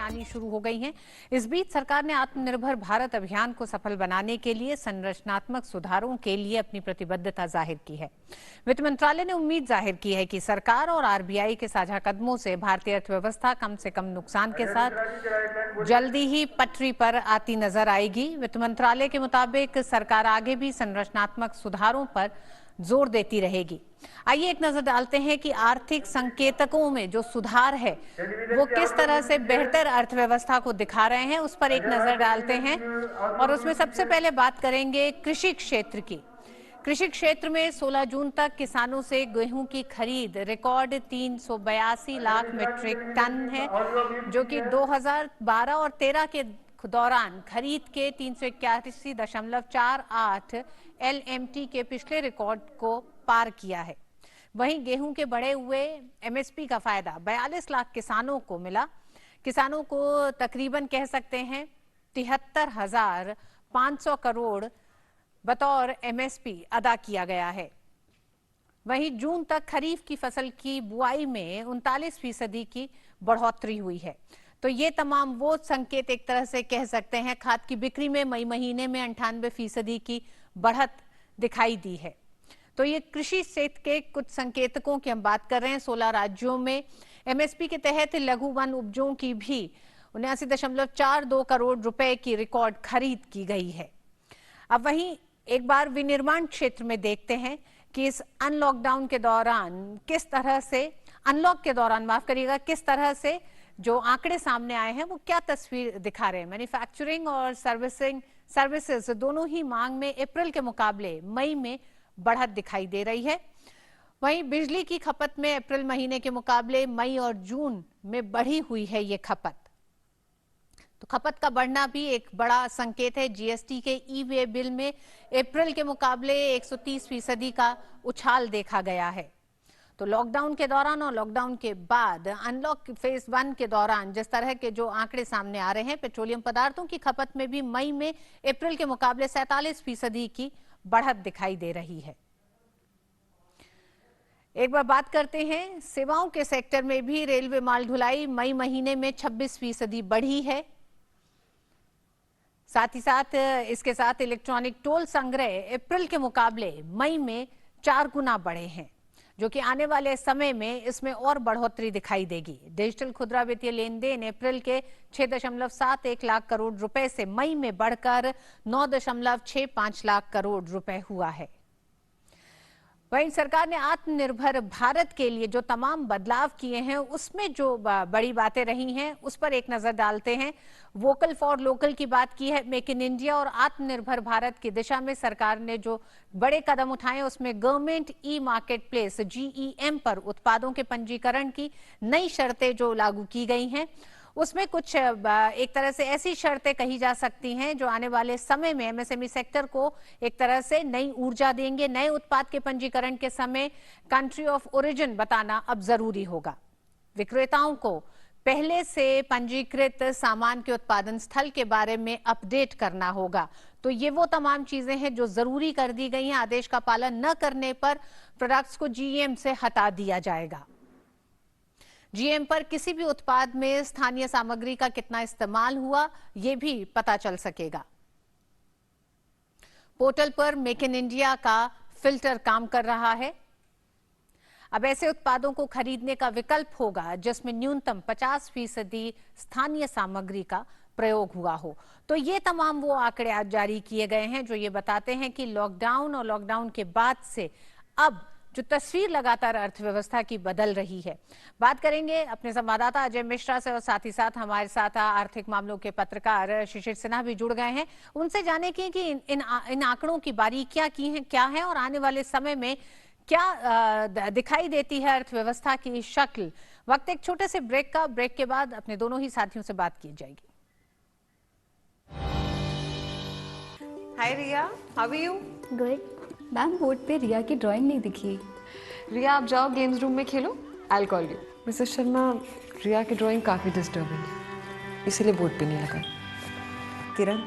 आनी शुरू हो गई हैं। इस बीच सरकार ने आत्मनिर्भर भारत अभियान को सफल बनाने के लिए संरचनात्मक सुधारों के लिए अपनी प्रतिबद्धता जाहिर की है। वित्त मंत्रालय ने उम्मीद जाहिर की है कि सरकार और आरबीआई के साझा कदमों से भारतीय अर्थव्यवस्था कम से कम नुकसान के साथ जल्दी ही पटरी पर आती नजर आएगी। वित्त मंत्रालय के मुताबिक सरकार आगे भी संरचनात्मक सुधारों पर जोर देती रहेगी। आइए एक नजर डालते हैं कि आर्थिक संकेतकों में जो सुधार है वो किस तरह से बेहतर अर्थव्यवस्था को दिखा रहे हैं, उस पर एक नजर डालते हैं। और उसमें सबसे पहले बात करेंगे कृषि क्षेत्र की। कृषि क्षेत्र में 16 जून तक किसानों से गेहूं की खरीद रिकॉर्ड 382 लाख मीट्रिक टन है, जो कि 2012 और 13 के दौरान खरीद के 381.48 LMT के पिछले रिकॉर्ड को पार किया है। वहीं गेहूं के बढ़े हुए MSP का फायदा 42 लाख किसानों को मिला। किसानों को तकरीबन कह सकते हैं 73,500 करोड़ बतौर MSP अदा किया गया है। वहीं जून तक खरीफ की फसल की बुआई में 39% की बढ़ोतरी हुई है। तो ये तमाम वो संकेत एक तरह से कह सकते हैं। खाद की बिक्री में मई महीने में 98% की बढ़त दिखाई दी है। तो ये कृषि क्षेत्र के कुछ संकेतकों की हम बात कर रहे हैं। 16 राज्यों में MSP के तहत लघु वन उपजों की भी 79.42 करोड़ रुपए की रिकॉर्ड खरीद की गई है। अब वहीं एक बार विनिर्माण क्षेत्र में देखते हैं कि इस अनलॉकडाउन के दौरान किस तरह से किस तरह से जो आंकड़े सामने आए हैं वो क्या तस्वीर दिखा रहे हैं। मैन्युफैक्चरिंग और सर्विसेज दोनों ही मांग में अप्रैल के मुकाबले मई में बढ़त दिखाई दे रही है। वहीं बिजली की खपत में अप्रैल महीने के मुकाबले मई और जून में बढ़ी हुई है ये खपत। तो खपत का बढ़ना भी एक बड़ा संकेत है। GST के ई-वे बिल में अप्रैल के मुकाबले 130% का उछाल देखा गया है। तो लॉकडाउन के दौरान और लॉकडाउन के बाद अनलॉक फेज 1 के दौरान जिस तरह के जो आंकड़े सामने आ रहे हैं, पेट्रोलियम पदार्थों की खपत में भी मई में अप्रैल के मुकाबले 47% की बढ़त दिखाई दे रही है। एक बार बात करते हैं सेवाओं के सेक्टर में भी। रेलवे माल ढुलाई मई महीने में 26% बढ़ी है। साथ ही साथ इसके साथ इलेक्ट्रॉनिक टोल संग्रह अप्रैल के मुकाबले मई में 4 गुना बढ़े हैं, जो कि आने वाले समय में इसमें और बढ़ोतरी दिखाई देगी। डिजिटल खुदरा वित्तीय लेन देन अप्रैल के 6.71 लाख करोड़ रुपए से मई में बढ़कर 9.65 लाख करोड़ रुपए हुआ है। वहीं सरकार ने आत्मनिर्भर भारत के लिए जो तमाम बदलाव किए हैं उसमें जो बड़ी बातें रही हैं उस पर एक नजर डालते हैं। वोकल फॉर लोकल की बात की है। मेक इन इंडिया और आत्मनिर्भर भारत की दिशा में सरकार ने जो बड़े कदम उठाए उसमें गवर्नमेंट ई-मार्केट प्लेस GEM पर उत्पादों के पंजीकरण की नई शर्तें जो लागू की गई हैं, उसमें कुछ एक तरह से ऐसी शर्तें कही जा सकती हैं जो आने वाले समय में MSME सेक्टर को एक तरह से नई ऊर्जा देंगे। नए उत्पाद के पंजीकरण के समय कंट्री ऑफ ओरिजिन बताना अब जरूरी होगा। विक्रेताओं को पहले से पंजीकृत सामान के उत्पादन स्थल के बारे में अपडेट करना होगा। तो ये वो तमाम चीजें हैं जो जरूरी कर दी गई हैं। आदेश का पालन न करने पर प्रोडक्ट्स को GEM से हटा दिया जाएगा। GEM पर किसी भी उत्पाद में स्थानीय सामग्री का कितना इस्तेमाल हुआ ये भी पता चल सकेगा। पोर्टल पर मेक इन इंडिया का फिल्टर काम कर रहा है। अब ऐसे उत्पादों को खरीदने का विकल्प होगा जिसमें न्यूनतम 50% स्थानीय सामग्री का प्रयोग हुआ हो। तो ये तमाम वो आंकड़े आज जारी किए गए हैं जो ये बताते हैं कि लॉकडाउन और लॉकडाउन के बाद से अब जो तस्वीर लगातार अर्थव्यवस्था की बदल रही है। बात करेंगे अपने संवाददाता अजय मिश्रा से और साथ ही साथ हमारे साथ आर्थिक मामलों के पत्रकार शिशिर सिन्हा भी जुड़ गए हैं। उनसे जाने की कि इन आंकड़ों की बारीकियां क्या है और आने वाले समय में क्या दिखाई देती है अर्थव्यवस्था की शक्ल। वक्त एक छोटे से ब्रेक का। ब्रेक के बाद अपने दोनों ही साथियों से बात की जाएगी। Hi Riya, how are you? Good. Ma'am board पे रिया की ड्राइंग नहीं दिखी। रिया आप जाओ गेम्स रूम में खेलो, I will call you. Mrs Sharma, Riya की ड्राइंग काफ़ी डिस्टर्बिंग है, इसीलिए बोर्ड पे नहीं लगा। किरण,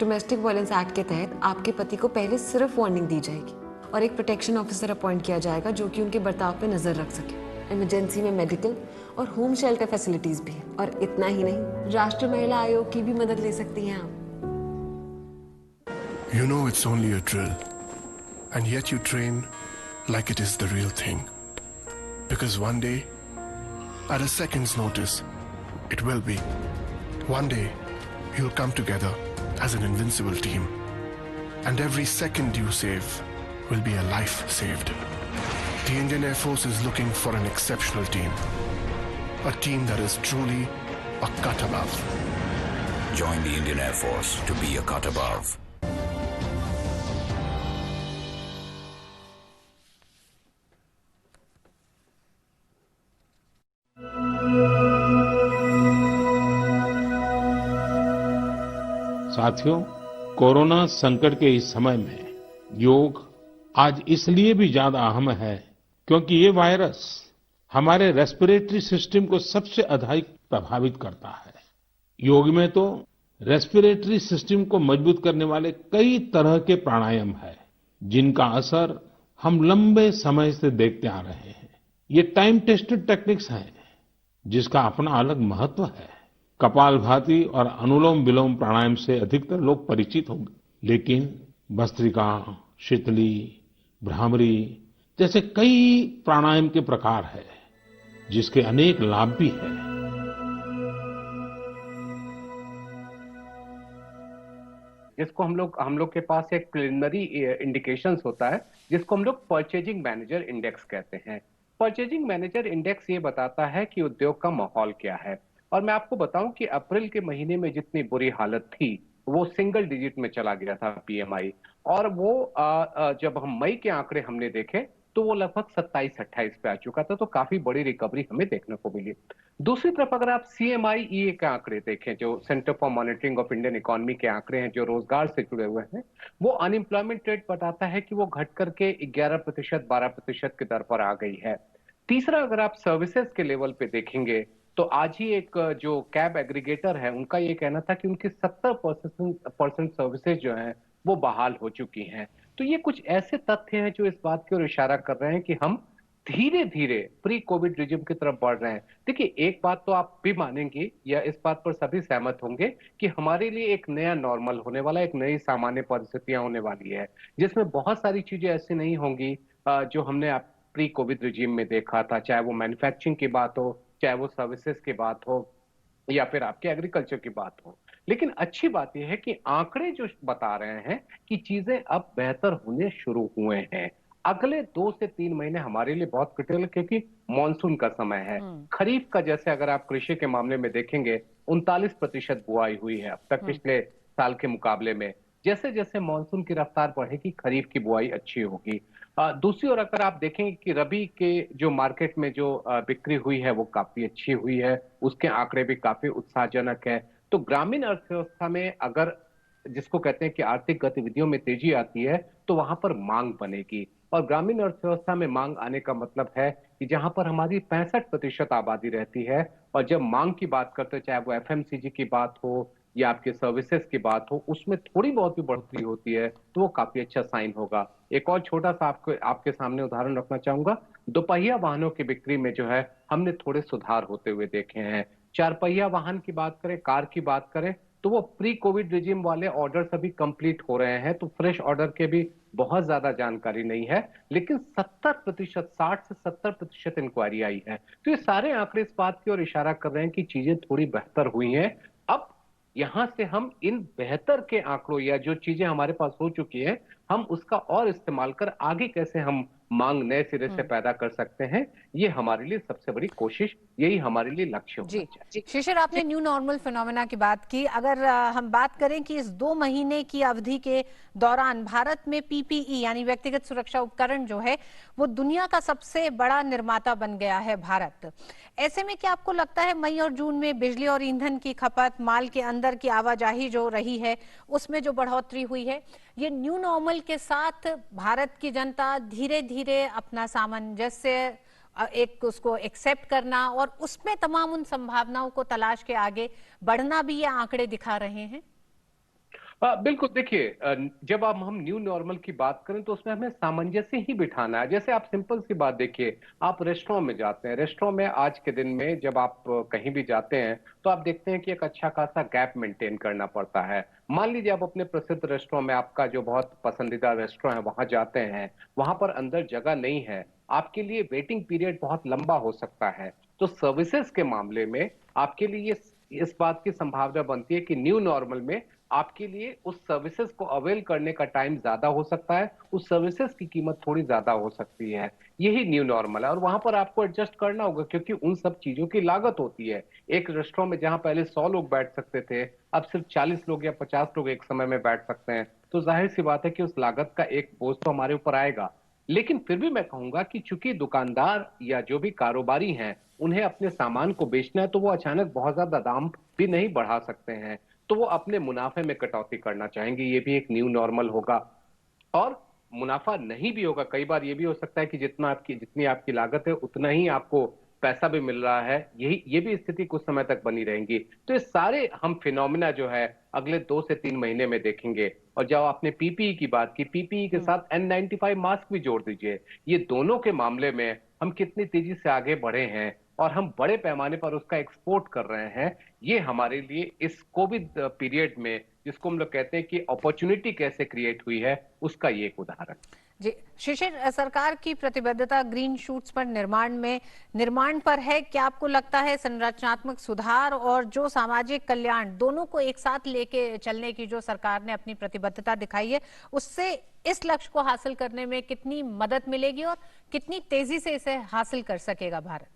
डोमेस्टिक वायलेंस एक्ट के तहत आपके पति को पहले सिर्फ वार्निंग दी जाएगी और एक प्रोटेक्शन ऑफिसर अपॉइंट किया जाएगा जो कि उनके बर्ताव पे नजर रख सके। इमरजेंसी में मेडिकल और होम शेल्टर फैसिलिटीज भी है। और इतना ही नहीं, राष्ट्रीय महिला आयोग की भी मदद ले सकती हैं आप। You know it's only a drill, and yet you train like it is the real thing. Because one day, at a second's notice, it will be. One day, you'll come together as an invincible team. And every second you save will be a life saved. The Indian Air Force is looking for an exceptional team. A team that is truly a cut above. Join the Indian Air Force to be a cut above. साथियों, corona संकट के इस समय में योग आज इसलिए भी ज्यादा अहम है क्योंकि ये वायरस हमारे रेस्पिरेटरी सिस्टम को सबसे अधिक प्रभावित करता है। योग में तो रेस्पिरेटरी सिस्टम को मजबूत करने वाले कई तरह के प्राणायाम है जिनका असर हम लंबे समय से देखते आ रहे हैं। ये टाइम टेस्टेड टेक्निक्स हैं जिसका अपना अलग महत्व है। कपालभाति और अनुलोम विलोम प्राणायाम से अधिकतर लोग परिचित होंगे, लेकिन भस्त्रिका, शीतली, भ्रामरी जैसे कई प्राणायाम के प्रकार है जिसके अनेक लाभ भी है। जिसको हम लोग के पास एक प्रिलिमिनरी इंडिकेशंस होता है जिसको हम लोग परचेजिंग मैनेजर इंडेक्स कहते हैं। परचेजिंग मैनेजर इंडेक्स ये बताता है कि उद्योग का माहौल क्या है। और मैं आपको बताऊं कि अप्रैल के महीने में जितनी बुरी हालत थी वो सिंगल डिजिट में चला गया था पीएमआई, और वो जब हम मई के आंकड़े हमने देखे तो वो लगभग 27-28 पे आ चुका था, तो काफी बड़ी रिकवरी हमें देखने को मिली। दूसरी तरफ अगर आप CMI-EA के आंकड़े देखें, जो centre for monitoring of Indian economy के आंकड़े हैं जो रोजगार से जुड़े हुए हैं, वो अनएम्प्लॉयमेंट रेट बताता है कि वो घट करके 11%, 12% की दर पर आ गई है। तीसरा, अगर आप सर्विसेज के लेवल पे देखेंगे तो आज ही एक जो कैब एग्रीगेटर है उनका ये कहना था कि उनकी 70% सर्विसेज जो हैं वो बहाल हो चुकी हैं। तो ये कुछ ऐसे तथ्य हैं जो इस बात की ओर इशारा कर रहे हैं कि हम धीरे धीरे प्री कोविड रिजिम की तरफ बढ़ रहे हैं। देखिए, एक बात तो आप भी मानेंगे या इस बात पर सभी सहमत होंगे कि हमारे लिए एक नया नॉर्मल होने वाला, एक नई सामान्य परिस्थितियां होने वाली है जिसमें बहुत सारी चीजें ऐसी नहीं होंगी जो हमने प्री कोविड रिजिम में देखा था, चाहे वो मैन्युफैक्चरिंग की बात हो, चाहे वो सर्विसेज की बात हो या फिर आपके एग्रीकल्चर की बात हो। लेकिन अच्छी बात यह है कि आंकड़े जो बता रहे हैं कि चीजें अब बेहतर होने शुरू हुए हैं। अगले 2 से 3 महीने हमारे लिए बहुत क्रिटिकल है क्योंकि मॉनसून का समय है। खरीफ का जैसे अगर आप कृषि के मामले में देखेंगे 39% बुआई हुई है अब तक पिछले साल के मुकाबले में। जैसे जैसे मॉनसून की रफ्तार बढ़ेगी खरीफ की बुआई अच्छी होगी। दूसरी ओर अगर आप देखेंगे कि रबी के जो मार्केट में जो बिक्री हुई है वो काफी अच्छी हुई है, उसके आंकड़े भी काफी उत्साहजनक है। तो ग्रामीण अर्थव्यवस्था में अगर जिसको कहते हैं कि आर्थिक गतिविधियों में तेजी आती है तो वहां पर मांग बनेगी, और ग्रामीण अर्थव्यवस्था में मांग आने का मतलब है कि जहां पर हमारी 65% आबादी रहती है, और जब मांग की बात करते हैं चाहे वो FMCG की बात हो या आपके सर्विसेज की बात हो, उसमें थोड़ी बहुत भी बढ़ोतरी होती है तो वो काफी अच्छा साइन होगा। एक और छोटा सा आपके सामने उदाहरण रखना चाहूंगा। दोपहिया वाहनों की बिक्री में जो है हमने थोड़े सुधार होते हुए देखे हैं। 4 पहिया वाहन की बात करें, कार की बात करें तो वो प्री कोविड रिजिम वाले ऑर्डर अभी कंप्लीट हो रहे हैं, तो फ्रेश ऑर्डर के भी बहुत ज्यादा जानकारी नहीं है, लेकिन 70%, 60 से 70% इंक्वायरी आई है। तो ये सारे आंकड़े इस बात की ओर इशारा कर रहे हैं कि चीजें थोड़ी बेहतर हुई हैं। अब यहां से हम इन बेहतर के आंकड़ों या जो चीजें हमारे पास हो चुकी है हम उसका और इस्तेमाल कर आगे कैसे हम मांग नए सिरे से पैदा कर सकते हैं, ये हमारे लिए सबसे बड़ी कोशिश, यही हमारे लिए लक्ष्य होना चाहिए। शिशिर, आपने न्यू नॉर्मल फिनोमेना की बात की। अगर हम बात करें कि इस 2 महीने की अवधि के दौरान भारत में PPE यानी व्यक्तिगत सुरक्षा उपकरण जो है वो दुनिया का सबसे बड़ा निर्माता बन गया है भारत। ऐसे में क्या आपको लगता है मई और जून में बिजली और ईंधन की खपत, माल के अंदर की आवाजाही जो रही है उसमें जो बढ़ोतरी हुई है, ये न्यू नॉर्मल के साथ भारत की जनता धीरे धीरे अपना सामंजस्य एक उसको एक्सेप्ट करना और उसमें तमाम उन संभावनाओं को तलाश के आगे बढ़ना भी ये आंकड़े दिखा रहे हैं? बिल्कुल देखिए, जब आप हम न्यू नॉर्मल की बात करें तो उसमें हमें सामंजस्य ही बिठाना है। जैसे आप सिंपल सी बात देखिए, आप रेस्टोरेंट में जाते हैं, रेस्टोरेंट में आज के दिन में जब आप कहीं भी जाते हैं तो आप देखते हैं कि एक अच्छा खासा गैप मेंटेन करना पड़ता है। मान लीजिए आप अपने प्रसिद्ध रेस्टोरेंट में, आपका जो बहुत पसंदीदा रेस्टोरेंट है वहां जाते हैं, वहां पर अंदर जगह नहीं है, आपके लिए वेटिंग पीरियड बहुत लंबा हो सकता है। तो सर्विसेज के मामले में आपके लिए इस बात की संभावना बनती है कि न्यू नॉर्मल में आपके लिए उस सर्विसेज को अवेल करने का टाइम ज्यादा हो सकता है, उस सर्विसेज की कीमत थोड़ी ज्यादा हो सकती है। यही न्यू नॉर्मल है और वहां पर आपको एडजस्ट करना होगा, क्योंकि उन सब चीजों की लागत होती है। एक रेस्टोरेंट में जहां पहले 100 लोग बैठ सकते थे, अब सिर्फ 40 लोग या 50 लोग एक समय में बैठ सकते हैं। तो जाहिर सी बात है कि उस लागत का एक बोझ तो हमारे ऊपर आएगा। लेकिन फिर भी मैं कहूंगा कि चूंकि दुकानदार या जो भी कारोबारी हैं, उन्हें अपने सामान को बेचना है, तो वो अचानक बहुत ज्यादा दाम भी नहीं बढ़ा सकते हैं। तो वो अपने मुनाफे में कटौती करना चाहेंगे, ये भी एक न्यू नॉर्मल होगा। और मुनाफा नहीं भी होगा, कई बार ये भी हो सकता है कि जितनी आपकी लागत है उतना ही आपको पैसा भी मिल रहा है। ये भी स्थिति कुछ समय तक बनी रहेंगी। तो ये सारे हम फिनोमिना जो है अगले 2 से 3 महीने में देखेंगे। और जब आपने पीपीई की बात की, पीपीई के साथ N95 मास्क भी जोड़ दीजिए। ये दोनों के मामले में हम कितनी तेजी से आगे बढ़े हैं और हम बड़े पैमाने पर उसका एक्सपोर्ट कर रहे हैं, ये हमारे लिए इस कोविड पीरियड में, जिसको हम लोग कहते हैं कि अपॉर्चुनिटी कैसे क्रिएट हुई है, उसका ये एक उदाहरण। जी शिशिर, सरकार की प्रतिबद्धता ग्रीन शूट्स पर निर्माण पर है। क्या आपको लगता है संरचनात्मक सुधार और जो सामाजिक कल्याण दोनों को एक साथ लेके चलने की जो सरकार ने अपनी प्रतिबद्धता दिखाई है, उससे इस लक्ष्य को हासिल करने में कितनी मदद मिलेगी और कितनी तेजी से इसे हासिल कर सकेगा भारत?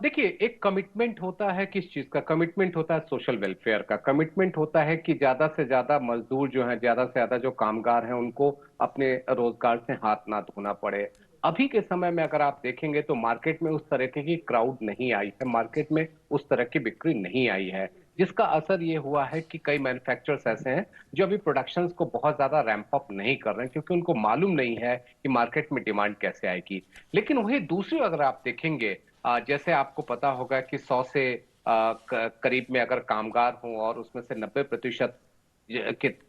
देखिए, एक कमिटमेंट होता है, किस चीज का कमिटमेंट होता है? सोशल वेलफेयर का कमिटमेंट होता है कि ज्यादा से ज्यादा मजदूर जो हैं, ज्यादा से ज्यादा जो कामगार हैं, उनको अपने रोजगार से हाथ ना धोना पड़े। अभी के समय में अगर आप देखेंगे तो मार्केट में उस तरह की क्राउड नहीं आई है, मार्केट में उस तरह की बिक्री नहीं आई है, जिसका असर ये हुआ है कि कई मैन्युफैक्चरर्स ऐसे हैं जो अभी प्रोडक्शन को बहुत ज्यादा रैंप अप नहीं कर रहे हैं, क्योंकि उनको मालूम नहीं है कि मार्केट में डिमांड कैसे आएगी। लेकिन वही दूसरी अगर आप देखेंगे, जैसे आपको पता होगा कि 100 से करीब में अगर कामगार हों और उसमें से 90%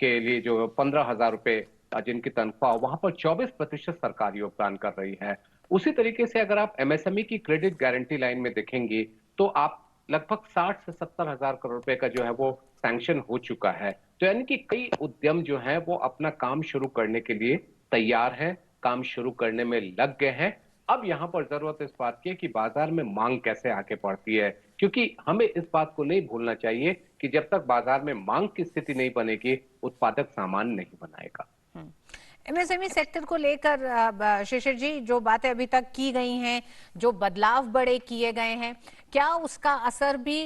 के लिए जो 15,000 रुपए जिनकी तनख्वाह, वहां पर 24% सरकार योगदान कर रही है। उसी तरीके से अगर आप एमएसएमई की क्रेडिट गारंटी लाइन में देखेंगे तो आप लगभग 60 से 70,000 करोड़ रुपए का जो है वो सैंक्शन हो चुका है। तो यानी कि कई उद्यम जो है वो अपना काम शुरू करने के लिए तैयार है, काम शुरू करने में लग गए हैं। अब यहाँ पर जरूरत इस बात की है कि बाजार में मांग कैसे आगे बढ़ती है, क्योंकि हमें इस बात को नहीं भूलना चाहिए कि जब तक बाजार में मांग की स्थिति नहीं बनेगी, उत्पादक सामान नहीं बनाएगा। एमएसएमई सेक्टर को लेकर शिशिर जी, जो बातें अभी तक की गई हैं, जो बदलाव बड़े किए गए हैं, क्या उसका असर भी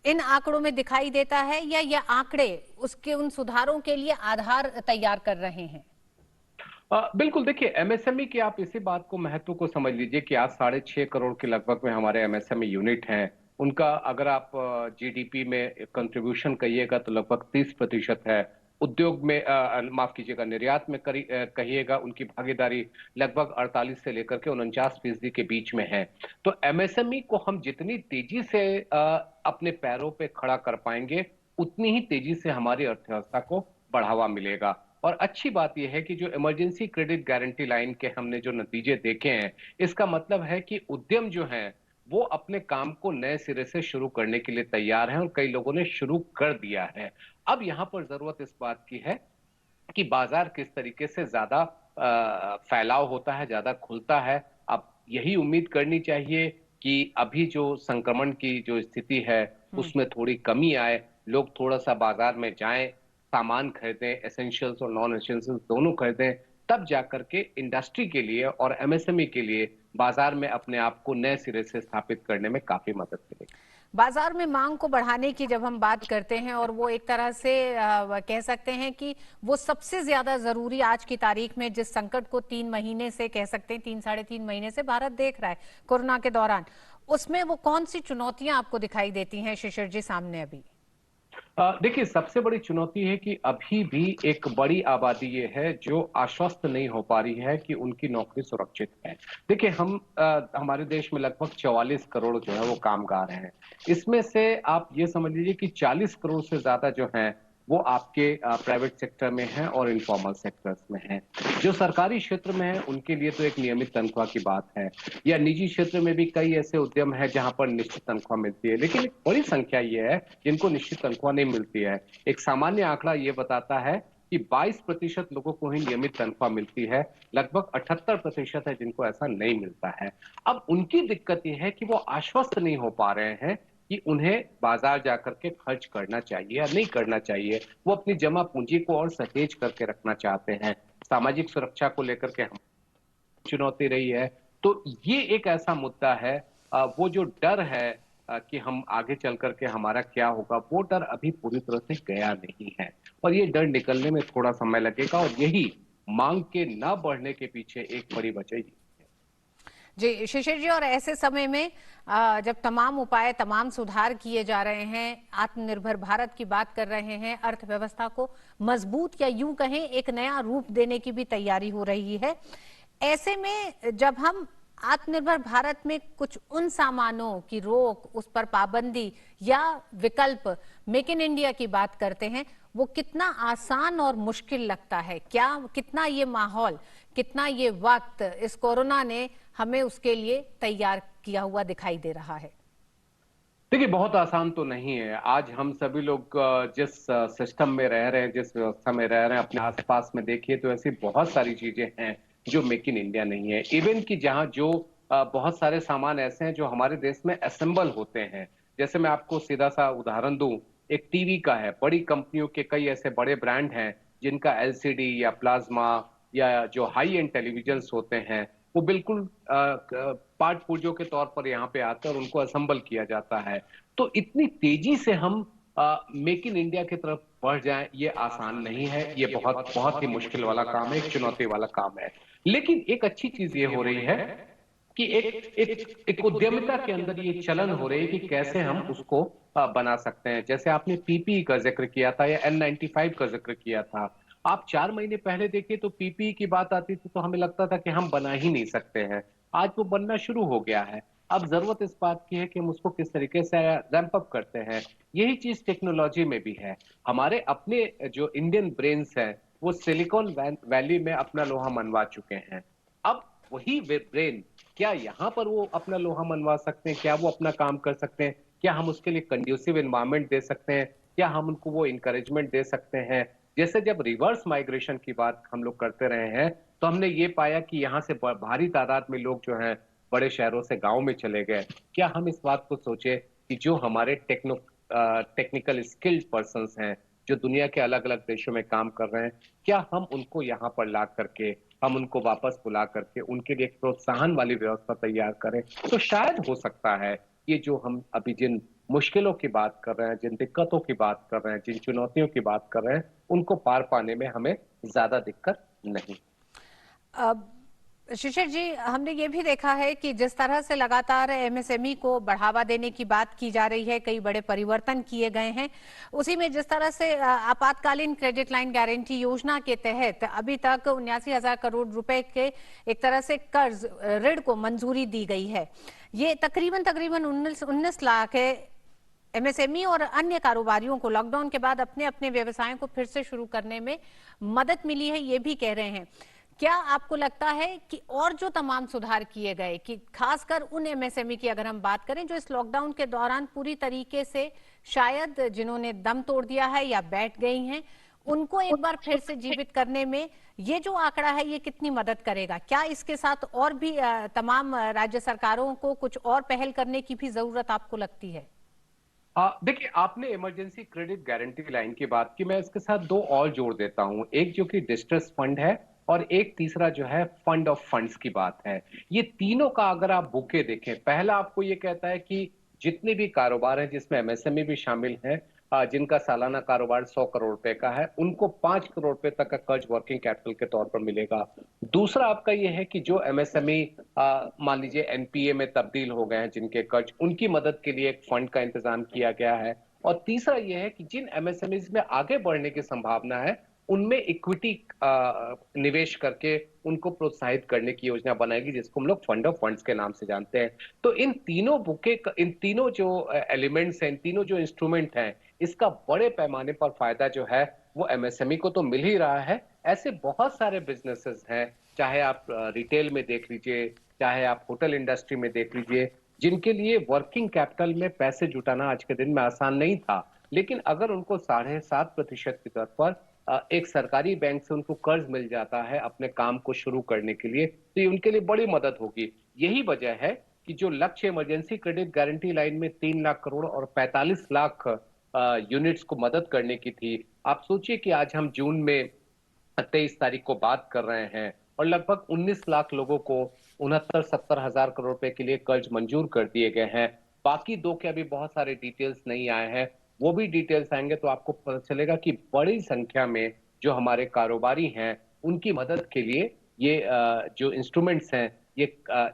इन आंकड़ों में दिखाई देता है, या ये आंकड़े उसके उन सुधारों के लिए आधार तैयार कर रहे हैं? बिल्कुल, देखिए, एमएसएमई की आप इसी बात को महत्व को समझ लीजिए कि आज 6.5 करोड़ के लगभग में हमारे एमएसएमई यूनिट हैं। उनका अगर आप जीडीपी में कंट्रीब्यूशन कहिएगा तो लगभग 30% है। उद्योग में माफ कीजिएगा, निर्यात में कहिएगा, उनकी भागीदारी लगभग 48 से लेकर के 49% के बीच में है। तो एमएसएमई को हम जितनी तेजी से अपने पैरों पे खड़ा कर पाएंगे, उतनी ही तेजी से हमारी अर्थव्यवस्था को बढ़ावा मिलेगा। और अच्छी बात यह है कि जो इमरजेंसी क्रेडिट गारंटी लाइन के हमने जो नतीजे देखे हैं, इसका मतलब है कि उद्यम जो हैं वो अपने काम को नए सिरे से शुरू करने के लिए तैयार हैं और कई लोगों ने शुरू कर दिया है। अब यहाँ पर जरूरत इस बात की है कि बाजार किस तरीके से ज्यादा फैलाव होता है, ज्यादा खुलता है। अब यही उम्मीद करनी चाहिए कि अभी जो संक्रमण की जो स्थिति है उसमें थोड़ी कमी आए, लोग थोड़ा सा बाजार में जाएं, सामान खरीदें, एसेंशियल्स और नॉन एसेंशियल्स दोनों खरीदें, तब जाकर के इंडस्ट्री के लिए और एमएसएमई के लिए बाजार में अपने आप को नए सिरे से स्थापित करने में काफी मदद मिलेगी। बाजार में मांग को बढ़ाने की जब हम बात करते हैं, और वो एक तरह से कह सकते हैं कि वो सबसे ज्यादा जरूरी आज की तारीख में, जिस संकट को 3 महीने से कह सकते हैं, 3 साढ़े 3 महीने से भारत देख रहा है कोरोना के दौरान, उसमें वो कौन सी चुनौतियां आपको दिखाई देती हैं शिशिर जी सामने अभी? देखिए, सबसे बड़ी चुनौती है कि अभी भी एक बड़ी आबादी ये है जो आश्वस्त नहीं हो पा रही है कि उनकी नौकरी सुरक्षित है। देखिए, हमारे देश में लगभग 44 करोड़ जो है वो कामगार हैं। इसमें से आप ये समझ लीजिए कि 40 करोड़ से ज्यादा जो हैं वो आपके प्राइवेट सेक्टर में है और इनफॉर्मल सेक्टर्स में है। जो सरकारी क्षेत्र में है उनके लिए तो एक नियमित तनख्वाह की बात है, या निजी क्षेत्र में भी कई ऐसे उद्यम है जहां पर निश्चित तनख्वाह मिलती है, लेकिन एक बड़ी संख्या ये है जिनको निश्चित तनख्वाह नहीं मिलती है। एक सामान्य आंकड़ा ये बताता है कि 22% लोगों को ही नियमित तनख्वाह मिलती है, लगभग 78% है जिनको ऐसा नहीं मिलता है। अब उनकी दिक्कत यह है कि वो आश्वस्त नहीं हो पा रहे हैं कि उन्हें बाजार जाकर के खर्च करना चाहिए या नहीं करना चाहिए। वो अपनी जमा पूंजी को और सहेज करके रखना चाहते हैं। सामाजिक सुरक्षा को लेकर के हम चुनौती रही है, तो ये एक ऐसा मुद्दा है। वो जो डर है कि हम आगे चल करके हमारा क्या होगा, वो डर अभी पूरी तरह से गया नहीं है और ये डर निकलने में थोड़ा समय लगेगा और यही मांग के ना बढ़ने के पीछे एक बड़ी वजह है। जी शिशिर जी, और ऐसे समय में जब तमाम उपाय, तमाम सुधार किए जा रहे हैं, आत्मनिर्भर भारत की बात कर रहे हैं, अर्थव्यवस्था को मजबूत या यूं कहें एक नया रूप देने की भी तैयारी हो रही है, ऐसे में जब हम आत्मनिर्भर भारत में कुछ उन सामानों की रोक, उस पर पाबंदी या विकल्प मेक इन इंडिया की बात करते हैं, वो कितना आसान और मुश्किल लगता है? क्या कितना ये माहौल, कितना ये वक्त इस कोरोना ने हमें उसके लिए तैयार किया हुआ दिखाई दे रहा है? देखिए, बहुत आसान तो नहीं है। आज हम सभी लोग जिस सिस्टम में रह रहे हैं, जिस व्यवस्था में रह रहे हैं, अपने आसपास में देखिए तो ऐसी बहुत सारी चीजें हैं जो मेक इन इंडिया नहीं है। इवन कि जहां जो बहुत सारे सामान ऐसे हैं जो हमारे देश में असेंबल होते हैं। जैसे मैं आपको सीधा सा उदाहरण दूं, एक टीवी का है। बड़ी कंपनियों के कई ऐसे बड़े ब्रांड हैं जिनका एलसीडी या प्लाज्मा या जो हाई एंड टेलीविजन्स होते हैं वो बिल्कुल पार्ट पुर्जों के तौर पर यहाँ पे आते हैं और उनको असेंबल किया जाता है। तो इतनी तेजी से हम मेक इन इंडिया की तरफ बढ़ जाएं, ये आसान नहीं है। ये बहुत बहुत ही मुश्किल वाला काम है, एक चुनौती वाला काम है। लेकिन एक अच्छी चीज ये हो रही है कि एक उद्यमिता के अंदर ये चलन हो रही है कि कैसे हम उसको बना सकते हैं। जैसे आपने पीपीई का जिक्र किया था या N95 का जिक्र किया था। आप 4 महीने पहले देखिए तो पीपीई की बात आती थी तो हमें लगता था कि हम बना ही नहीं सकते हैं। आज वो बनना शुरू हो गया है। अब जरूरत इस बात की है कि हम उसको किस तरीके से रैंप अप करते हैं। यही चीज टेक्नोलॉजी में भी है। हमारे अपने जो इंडियन ब्रेन्स हैं वो सिलिकॉन वैली में अपना लोहा मनवा चुके हैं। अब वही ब्रेन क्या यहाँ पर वो अपना लोहा मनवा सकते हैं? क्या वो अपना काम कर सकते हैं? क्या हम उसके लिए कंड्यूसिव एनवायरनमेंट दे सकते हैं? क्या हम उनको वो इंकरेजमेंट दे सकते हैं? जैसे जब रिवर्स माइग्रेशन की बात हम लोग करते रहे हैं तो हमने ये पाया कि यहाँ से भारी तादाद में लोग जो हैं बड़े शहरों से गांव में चले गए। क्या हम इस बात को सोचे कि जो हमारे टेक्निकल स्किल्ड पर्संस हैं जो दुनिया के अलग अलग देशों में काम कर रहे हैं, क्या हम उनको यहाँ पर ला करके, हम उनको वापस बुला करके उनके लिए एक प्रोत्साहन वाली व्यवस्था तैयार करें? तो शायद हो सकता है ये जो हम अभी जिन मुश्किलों की बात कर रहे हैं, जिन दिक्कतों की बात कर रहे हैं, जिन चुनौतियों की बात कर रहे हैं, उनको पार पाने में हमें ज्यादा दिक्कत नहीं। शिशिर जी, हमने ये भी देखा है कि जिस तरह से लगातार एमएसएमई को बढ़ावा देने की बात की जा रही है, कई बड़े परिवर्तन किए गए हैं, उसी में जिस तरह से आपातकालीन क्रेडिट लाइन गारंटी योजना के तहत अभी तक 79,000 करोड़ रुपए के एक तरह से कर्ज ऋण को मंजूरी दी गई है। ये तकरीबन 19 लाख एमएसएमई और अन्य कारोबारियों को लॉकडाउन के बाद अपने अपने व्यवसायों को फिर से शुरू करने में मदद मिली है, ये भी कह रहे हैं। क्या आपको लगता है कि और जो तमाम सुधार किए गए, कि खासकर उन एमएसएमई की अगर हम बात करें जो इस लॉकडाउन के दौरान पूरी तरीके से शायद जिन्होंने दम तोड़ दिया है या बैठ गई हैं, उनको एक बार फिर से जीवित करने में ये जो आंकड़ा है ये कितनी मदद करेगा? क्या इसके साथ और भी तमाम राज्य सरकारों को कुछ और पहल करने की भी जरूरत आपको लगती है? देखिए, आपने इमरजेंसी क्रेडिट गारंटी लाइन की बात की, मैं इसके साथ दो और जोड़ देता हूं। एक जो कि डिस्ट्रेस फंड है और एक तीसरा जो है फंड ऑफ फंड्स की बात है। ये तीनों का अगर आप बुके देखें, पहला आपको ये कहता है कि जितने भी कारोबार हैं जिसमें एमएसएमई भी शामिल हैं, जिनका सालाना कारोबार 100 करोड़ रुपए का है, उनको 5 करोड़ रुपए तक का कर्ज वर्किंग कैपिटल के तौर पर मिलेगा। दूसरा आपका ये है कि जो एमएसएमई मान लीजिए एनपीए में तब्दील हो गए हैं जिनके कर्ज, उनकी मदद के लिए एक फंड का इंतजाम किया गया है। और तीसरा ये है कि जिन एमएसएमईज में आगे बढ़ने की संभावना है उनमें इक्विटी निवेश करके उनको प्रोत्साहित करने की योजना बनाएगी, जिसको हम लोग फंड ऑफ फंड्स के नाम से जानते हैं। तो इन तीनों जो एलिमेंट्स हैं, इन तीनों जो इंस्ट्रूमेंट हैं, इसका बड़े पैमाने पर फायदा जो है वो एमएसएमई को तो मिल ही रहा है। ऐसे बहुत सारे बिजनेसेस हैं, चाहे आप रिटेल में देख लीजिए, चाहे आप होटल इंडस्ट्री में देख लीजिए, जिनके लिए वर्किंग कैपिटल में पैसे जुटाना आज के दिन में आसान नहीं था। लेकिन अगर उनको 7.5% की दर पर एक सरकारी बैंक से उनको कर्ज मिल जाता है अपने काम को शुरू करने के लिए, तो ये उनके लिए बड़ी मदद होगी। यही वजह है कि जो लक्ष्य इमरजेंसी क्रेडिट गारंटी लाइन में 3 लाख करोड़ और 45 लाख यूनिट्स को मदद करने की थी, आप सोचिए कि आज हम जून में 23 तारीख को बात कर रहे हैं और लगभग 19 लाख लोगों को 69-70 हजार करोड़ रुपए के लिए कर्ज मंजूर कर दिए गए हैं। बाकी दो के अभी बहुत सारे डिटेल्स नहीं आए हैं, वो भी डिटेल्स आएंगे तो आपको पता चलेगा कि बड़ी संख्या में जो हमारे कारोबारी हैं उनकी मदद के लिए ये जो इंस्ट्रूमेंट्स हैं ये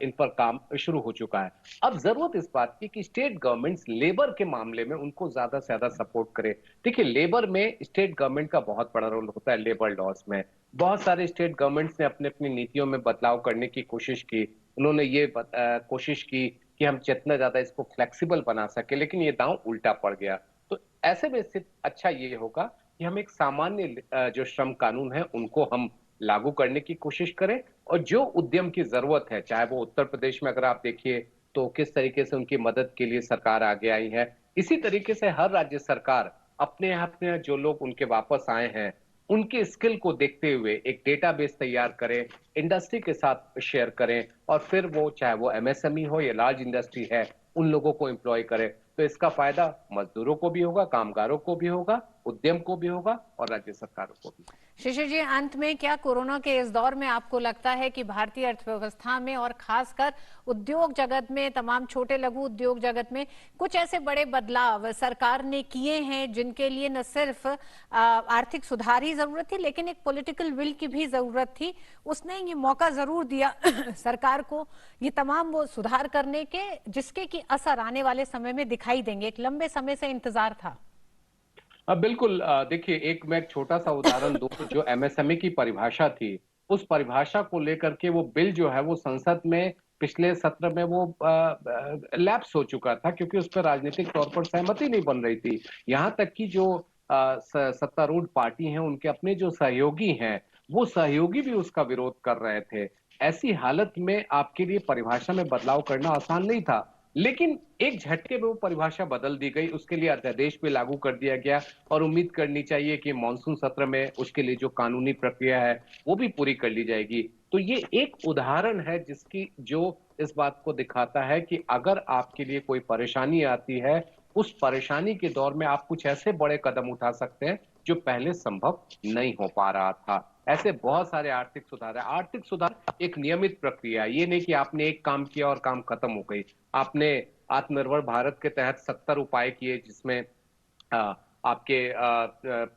इन पर काम शुरू हो चुका है। अब जरूरत इस बात की कि स्टेट गवर्नमेंट्स लेबर के मामले में उनको ज्यादा से ज्यादा सपोर्ट करे। देखिए, लेबर में स्टेट गवर्नमेंट का बहुत बड़ा रोल होता है। लेबर लॉस में बहुत सारे स्टेट गवर्नमेंट्स ने अपने अपनी नीतियों में बदलाव करने की कोशिश की। उन्होंने ये कोशिश की कि हम जितना ज्यादा इसको फ्लेक्सिबल बना सके, लेकिन ये दांव उल्टा पड़ गया। तो ऐसे में स्थिति अच्छा ये होगा कि हम एक सामान्य जो श्रम कानून है उनको हम लागू करने की कोशिश करें, और जो उद्यम की जरूरत है, चाहे वो उत्तर प्रदेश में अगर आप देखिए तो किस तरीके से उनकी मदद के लिए सरकार आगे आई है, इसी तरीके से हर राज्य सरकार अपने यहाँ पे जो लोग उनके वापस आए हैं उनके स्किल को देखते हुए एक डेटाबेस तैयार करें, इंडस्ट्री के साथ शेयर करें, और फिर वो चाहे वो एमएसएमई हो या लार्ज इंडस्ट्री है उन लोगों को एम्प्लॉय करें। तो इसका फायदा मजदूरों को भी होगा, कामगारों को भी होगा, उद्यम को भी होगा और राज्य सरकारों को भी। शिशिर जी, अंत में क्या कोरोना के इस दौर में आपको लगता है कि भारतीय अर्थव्यवस्था में और खासकर उद्योग जगत में, तमाम छोटे लघु उद्योग जगत में कुछ ऐसे बड़े बदलाव सरकार ने किए हैं जिनके लिए न सिर्फ आर्थिक सुधार ही जरूरत थी लेकिन एक पॉलिटिकल विल की भी जरूरत थी? उसने ये मौका जरूर दिया सरकार को ये तमाम वो सुधार करने के जिसके की असर आने वाले समय में दिखाई देंगे। एक लंबे समय से इंतजार था। बिल्कुल। देखिए, मैं एक छोटा सा उदाहरण दूं। जो एमएसएमई की परिभाषा थी, उस परिभाषा को लेकर के वो बिल जो है वो संसद में पिछले सत्र में वो लैप्स हो चुका था, क्योंकि उस पर राजनीतिक तौर पर सहमति नहीं बन रही थी। यहाँ तक कि जो सत्तारूढ़ पार्टी हैं उनके अपने जो सहयोगी हैं वो सहयोगी भी उसका विरोध कर रहे थे। ऐसी हालत में आपके लिए परिभाषा में बदलाव करना आसान नहीं था, लेकिन एक झटके में वो परिभाषा बदल दी गई, उसके लिए अध्यादेश भी लागू कर दिया गया और उम्मीद करनी चाहिए कि मानसून सत्र में उसके लिए जो कानूनी प्रक्रिया है वो भी पूरी कर ली जाएगी। तो ये एक उदाहरण है जिसकी जो इस बात को दिखाता है कि अगर आपके लिए कोई परेशानी आती है, उस परेशानी के दौर में आप कुछ ऐसे बड़े कदम उठा सकते हैं जो पहले संभव नहीं हो पा रहा था। ऐसे बहुत सारे आर्थिक सुधार है। आर्थिक सुधार एक नियमित प्रक्रिया है, ये नहीं कि आपने एक काम किया और काम खत्म हो गई। आपने आत्मनिर्भर भारत के तहत 70 उपाय किए, जिसमें आपके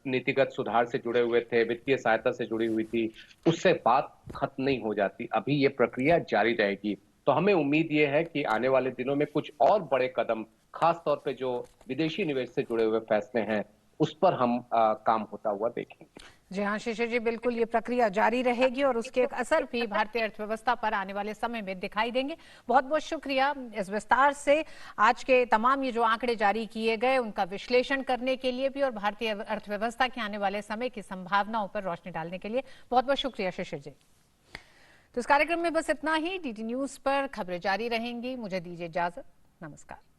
नीतिगत सुधार से जुड़े हुए थे, वित्तीय सहायता से जुड़ी हुई थी। उससे बात खत्म नहीं हो जाती, अभी ये प्रक्रिया जारी रहेगी। तो हमें उम्मीद ये है कि आने वाले दिनों में कुछ और बड़े कदम, खास तौर पे जो विदेशी निवेश से जुड़े हुए फैसले हैं, उस पर हम काम होता हुआ देखेंगे। जी हाँ शिशिर जी, बिल्कुल ये प्रक्रिया जारी रहेगी और उसके एक असर भी भारतीय अर्थव्यवस्था पर आने वाले समय में दिखाई देंगे। बहुत बहुत शुक्रिया इस विस्तार से आज के तमाम ये जो आंकड़े जारी किए गए उनका विश्लेषण करने के लिए भी और भारतीय अर्थव्यवस्था के आने वाले समय की संभावनाओं पर रोशनी डालने के लिए बहुत बहुत शुक्रिया शिशिर जी। तो इस कार्यक्रम में बस इतना ही। डीडी न्यूज पर खबरें जारी रहेंगी। मुझे दीजिए इजाजत। नमस्कार।